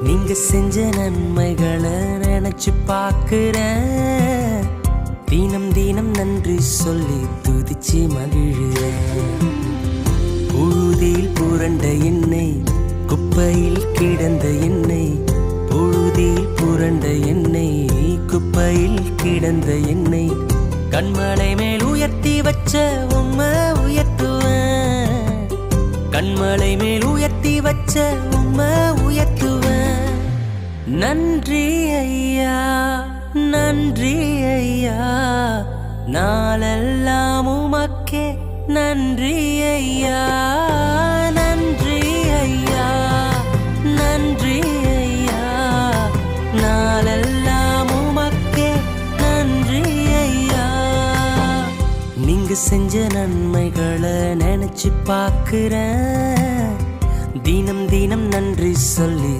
நீங்க செஞ்ச நன்மைகளை நினைச்சு பார்க்கிறேன். தினம் தினம் நன்றி சொல்லி துதிச்சு மகிழ்கிறேன். புழுதியில் புரண்ட என்னை, குப்பையில் கிடந்த என்னை, புழுதியில் புரண்ட என்னை, குப்பையில் கிடந்த என்னை கண்மலை மேல் உயர்த்தி வச்ச உம்மை உயர்த்துவேன். கண்மலை மேல் உயர்த்தி வச்ச உம்மை உயர்த்துவேன். நன்றி ஐயா, நன்றி ஐயா, நாளெல்லாம் உமக்கே நன்றி ஐயா. நன்றி ஐயா, நன்றி ஐயா, நாளெல்லாம் உமக்கே நன்றி ஐயா. நீங்க செஞ்ச நன்மைகளை நினைச்சு பார்க்கிறேன். தினம் தினம் நன்றி சொல்லி